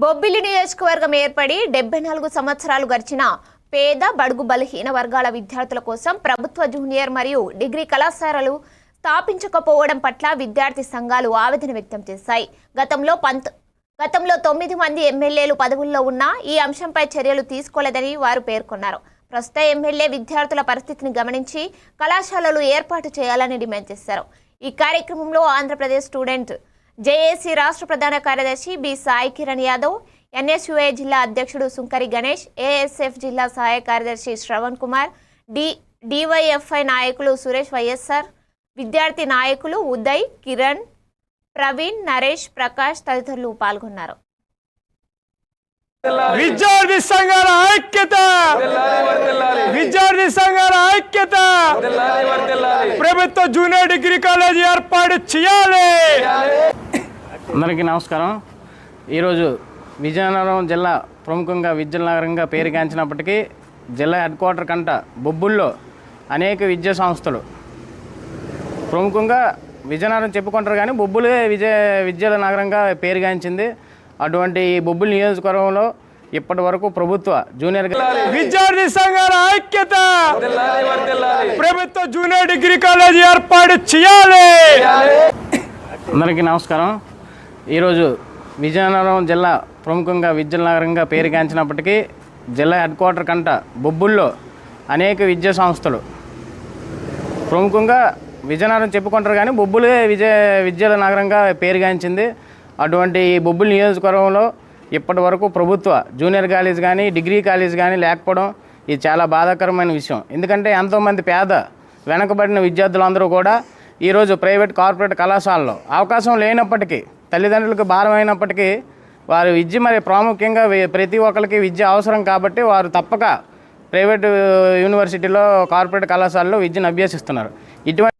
బొబ్బిలి నియోజకవర్గం ఏర్పడి 74 సంవత్సరాలు గడిచిన పేద బడుగు బలహీన వర్గాల విద్యార్థుల కోసం ప్రభుత్వ జూనియర్ మరియు డిగ్రీ కళాశాలలు స్థాపించకపోవడం పట్ల విద్యార్థి సంఘాలు ఆవేదన వ్యక్తం చేశాయి. గతంలో 9 మంది ఎమ్మెల్యేలు పదవుల్లో ఉన్నా ఈ అంశంపై చర్యలు తీసుకోలేదని వారు పేర్కొన్నారు. ప్రస్తుత ఎమ్మెల్యే విద్యార్థుల పరిస్థితిని గమనించి కళాశాలలు ఏర్పాటు చేయాలని డిమాండ్ చేశారు. ఈ కార్యక్రమంలో ఆంధ్రప్రదేశ్ స్టూడెంట్ జేఏసీ రాష్ట్ర ప్రధాన కార్యదర్శి బి సాయి కిరణ్ యాదవ్, ఎన్ఎస్యుఐ జిల్లా అధ్యక్షుడు సుంకరి గణేష్, ఏఎస్ఎఫ్ జిల్లా సహాయ కార్యదర్శి శ్రవణ్ కుమార్, డివైఎఫ్ఐ నాయకులు సురేష్ వైఎస్ఆర్, విద్యార్థి నాయకులు ఉదయ్, కిరణ్, ప్రవీణ్, నరేష్, ప్రకాష్ తదితరులు పాల్గొన్నారు. విద్యార్థి సంఘాల ఐక్యత, విద్యార్థి సంఘాల ఐక్యత, ప్రభుత్వ జూనియర్ డిగ్రీ కాలేజీ ఏర్పాటు చేయాలి. అందరికీ నమస్కారం. ఈరోజు విజయనగరం జిల్లా ప్రముఖంగా విద్యానగరంగా పేరుగాంచినప్పటికీ జిల్లా హెడ్ క్వార్టర్ కంట బొబ్బుల్లో అనేక విద్యా సంస్థలు ప్రముఖంగా విజయనగరం చెప్పుకుంటారు, కానీ బొబ్బులే విద్యల నగరంగా పేరుగాంచింది. అటువంటి బొబ్బులి నియోజకవర్గంలో ఇప్పటి వరకు ప్రభుత్వ జూనియర్ విద్యార్థి సంఘాల ఐక్యత, ప్రభుత్వ జూనియర్ డిగ్రీ కాలేజీ ఏర్పాటు చేయాలి. అందరికీ నమస్కారం. ఈరోజు విజయనగరం జిల్లా ప్రముఖంగా విద్యానగరంగా పేరుగాంచినప్పటికీ జిల్లా హెడ్ క్వార్టర్ కంట బొబ్బుల్లో అనేక విద్యా సంస్థలు ప్రముఖంగా విజయనగరం చెప్పుకుంటారు, కానీ బొబ్బులే విద్యల నగరంగా పేరుగాంచింది. అటువంటి బొబ్బులి నియోజకవర్గంలో ఇప్పటి వరకు ప్రభుత్వ జూనియర్ కాలేజ్ కానీ డిగ్రీ కాలేజ్ కానీ లేకపోవడం ఇది చాలా బాధాకరమైన విషయం. ఎందుకంటే ఎంతోమంది పేద వెనకబడిన విద్యార్థులందరూ కూడా ఈరోజు ప్రైవేట్ కార్పొరేట్ కళాశాలలో అవకాశం లేనప్పటికీ, తల్లిదండ్రులకు భారం అయినప్పటికీ వారి విద్య మరి ప్రాముఖ్యంగా ప్రతి ఒక్కరికి విద్య అవసరం కాబట్టి వారు తప్పక ప్రైవేటు యూనివర్సిటీలో కార్పొరేట్ కళాశాలలో విద్యను అభ్యసిస్తున్నారు. ఇటువంటి